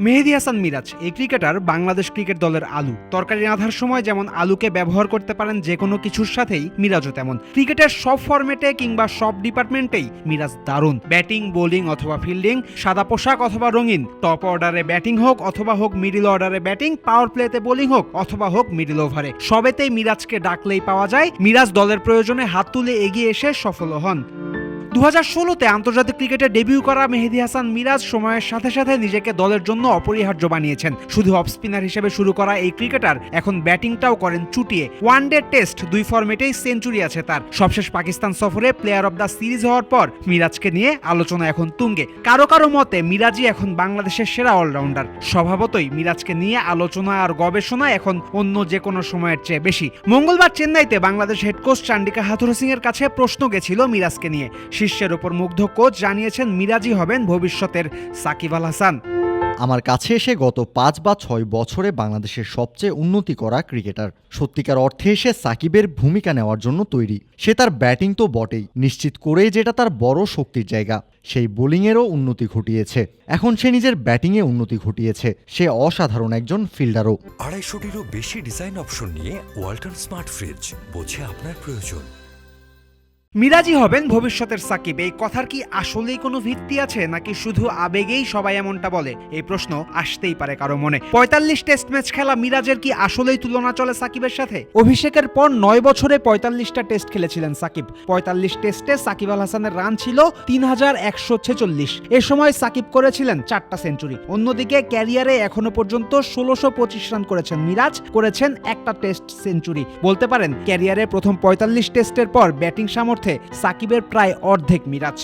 মেহেদী হাসান মিরাজ এই cricketer Bangladesh cricket দলের আলু। তরকারি রাঁধার সময় যেমন আলুকে ব্যবহার করতে পারেন যে কোনো কিছুর সাথেই মিরাজও তেমন। ক্রিকেটের সব ফরম্যাটে কিংবা সব ডিপার্টমেন্টেই মিরাজ দারুণ। ব্যাটিং, বোলিং অথবা ফিল্ডিং, সাদা পোশাক অথবা রঙিন, টপ অর্ডারে ব্যাটিং হোক অথবা হোক মিডল অর্ডারে ব্যাটিং, পাওয়ার প্লেতে বোলিং হোক অথবা হোক মিডল ওভারে, সবেতেই মিরাজকে ডাকলেই পাওয়া যায়। মিরাজ দলের প্রয়োজনে হাত তুলে এগিয়ে এসে সফল হন। 2016-তে আন্তর্জাতিক ক্রিকেটে ডেবিউ করা মেহেদী হাসান মিরাজ সময়ের সাথে সাথে নিজেকে দলের জন্য অপরিহার্য বানিয়েছেন। শুধু অফ স্পিনার হিসেবে শুরু করা এই ক্রিকেটার এখন ব্যাটিংটাও করেন চুটিয়ে। ওয়ানডে, টেস্ট দুই ফরম্যাটেই সেঞ্চুরি আছে তার। সবশেষ পাকিস্তান সফরে প্লেয়ার অব দ্য সিরিজ হওয়ার পর মিরাজকে নিয়ে আলোচনা এখন তুঙ্গে। কারো কারো মতে মিরাজই এখন বাংলাদেশের সেরা অলরাউন্ডার। স্বভাবতই মিরাজকে নিয়ে আলোচনা আর গবেষণা এখন অন্য যে কোনো সময়ের চেয়ে বেশি। মঙ্গলবার চেন্নাইতে বাংলাদেশ হেড কোচ চান্ডিকা হাথুরু সিং এর কাছে প্রশ্ন গেছিল মিরাজকে নিয়ে। শিষ্যের ওপর মুগ্ধ কোচ জানিয়েছেন মিরাজই হবেন ভবিষ্যতের সাকিব আল হাসান। আমার কাছে এসে গত 5 বা 6 বছরে বাংলাদেশের সবচেয়ে উন্নতি করা ক্রিকেটার। সত্যিকার অর্থে এসে সাকিবের ভূমিকা নেওয়ার জন্য তৈরি। সে তার ব্যাটিং তো বটেই, নিশ্চিত করেই যেটা তার বড় শক্তির জায়গা, সেই বোলিংয়েরও উন্নতি ঘটিয়েছে। এখন সে নিজের ব্যাটিংয়ে উন্নতি ঘটিয়েছে। সে অসাধারণ একজন ফিল্ডারও। 250-টিরও বেশি ডিজাইন অপশন নিয়ে ওয়ালটন স্মার্ট ফ্রিজ, বোঝে আপনার প্রয়োজন। মিরাজই হবেন ভবিষ্যতের সাকিব, এই কথার কি আসলেই কোনো ভিত্তি আছে নাকি শুধু আবেগেই সবাই এমনটা বলে? এই প্রশ্ন আসতেই পারে কারো মনে। 45 টেস্ট ম্যাচ খেলা মিরাজের কি আসলেই তুলনা চলে সাকিবের সাথে? অভিষেকের পর 9 বছরে 45টা টেস্ট খেলেছিলেন সাকিব। 45 টেস্টে সাকিব আল হাসানের রান ছিল 3146। এ সময় সাকিব করেছিলেন 4টা সেঞ্চুরি। অন্যদিকে ক্যারিয়ারে এখনো পর্যন্ত 1625 রান করেছেন মিরাজ, করেছেন একটা টেস্ট সেঞ্চুরি। বলতে পারেন ক্যারিয়ারে প্রথম 45 টেস্টের পর ব্যাটিং সামর্থ্যে সাকিবের প্রায় অর্ধেক মিরাজ।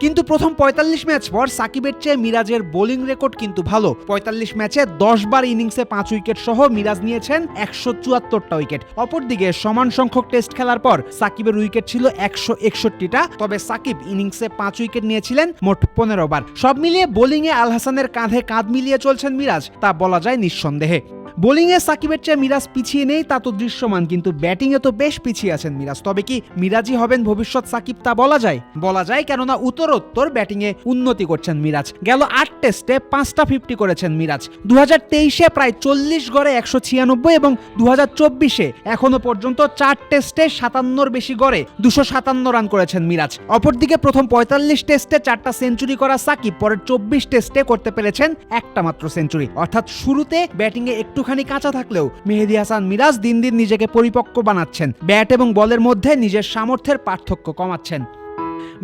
কিন্তু প্রথম 45 ম্যাচ পর সাকিবের চেয়ে মিরাজের বোলিং রেকর্ড কিন্তু ভালো। 45 ম্যাচে 10 বার ইনিংসে 5 উইকেট সহ মিরাজ নিয়েছেন 174টা উইকেট। অপরদিকে সমান সংখ্যক টেস্ট খেলার পর সাকিবের উইকেট ছিল 161টা, তবে সাকিব ইনিংসে 5 উইকেট নিয়েছিলেন মোট 15 বার। সব মিলিয়ে বোলিংয়ে আল হাসানের কাঁধে কাঁধ মিলিয়ে চলছেন মিরাজ, তা বলা যায় নিঃসন্দেহে। বোলিংয়ে সাকিবের চেয়ে মিরাজ পিছিয়ে নেই তা তো দৃশ্যমান, কিন্তু ব্যাটিংয়ে তো বেশ পিছিয়ে আছেন মিরাজ। তবে কি মিরাজই হবেন ভবিষ্যৎ সাকিব তা বলা যায়? বলা যায়, কেননা উত্তরোত্তর ব্যাটিংয়ে উন্নতি করছেন মিরাজ। গেল 8 টেস্টে 5টা 50 করেছেন মিরাজ। 2023-এ প্রায় 40 গড়ে 196 এবং 2024-এ এখনো পর্যন্ত 4 টেস্টে 57-র বেশি গড়ে 257 রান করেছেন মিরাজ। অপরদিকে প্রথম 45 টেস্টে 4টা সেঞ্চুরি করা সাকিব পরের 24 টেস্টে করতে পেরেছেন একটা মাত্র সেঞ্চুরি। অর্থাৎ শুরুতে ব্যাটিংয়ে একটুখানি কাঁচা থাকলেও মেহেদী হাসান মিরাজ দিন দিন নিজেকে পরিপক্ক বানাচ্ছেন। ব্যাট এবং বলের মধ্যে নিজের সামর্থ্যের পার্থক্য কমাচ্ছেন।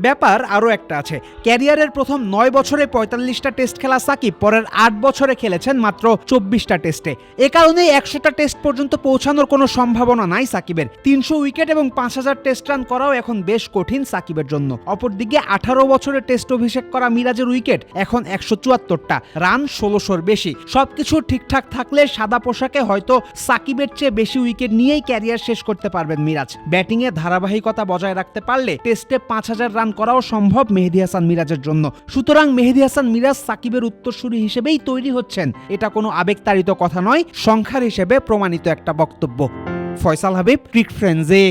ব্যাপার আরও একটা আছে। ক্যারিয়ারের প্রথম 9 বছরে 45টা টেস্ট খেলা সাকিব পরের 8 বছরে খেলেছেন মাত্র 24টা টেস্টে। এ কারণেই 100টা টেস্ট পর্যন্ত পৌঁছানোর কোনো সম্ভাবনা নাই সাকিবের। 300 উইকেট এবং 5000 টেস্ট রান করাও এখন বেশ কঠিন সাকিবের জন্য। অপরদিকে 18 বছরে টেস্ট অভিষেক করা মিরাজের উইকেট এখন 174টা, রান 1600-র বেশি। সবকিছু ঠিকঠাক থাকলে সাদা পোশাকে হয়তো সাকিবের চেয়ে বেশি উইকেট নিয়েই ক্যারিয়ার শেষ করতে পারবেন মিরাজ। ব্যাটিংয়ে ধারাবাহিকতা বজায় রাখতে পারলে টেস্টে 5000 রান করাও সম্ভব মেহেদী হাসান মিরাজের জন্য। সুতরাং মেহেদী হাসান মিরাজ সাকিবের উত্তরসূরি হিসেবেই তৈরি হচ্ছেন। এটা কোনো আবেগতাড়িত কথা নয়, সংখ্যার হিসেবে প্রমাণিত একটা বক্তব্য। ফয়সাল হাবিব, ক্রিকেট ফ্রেন্ডসে।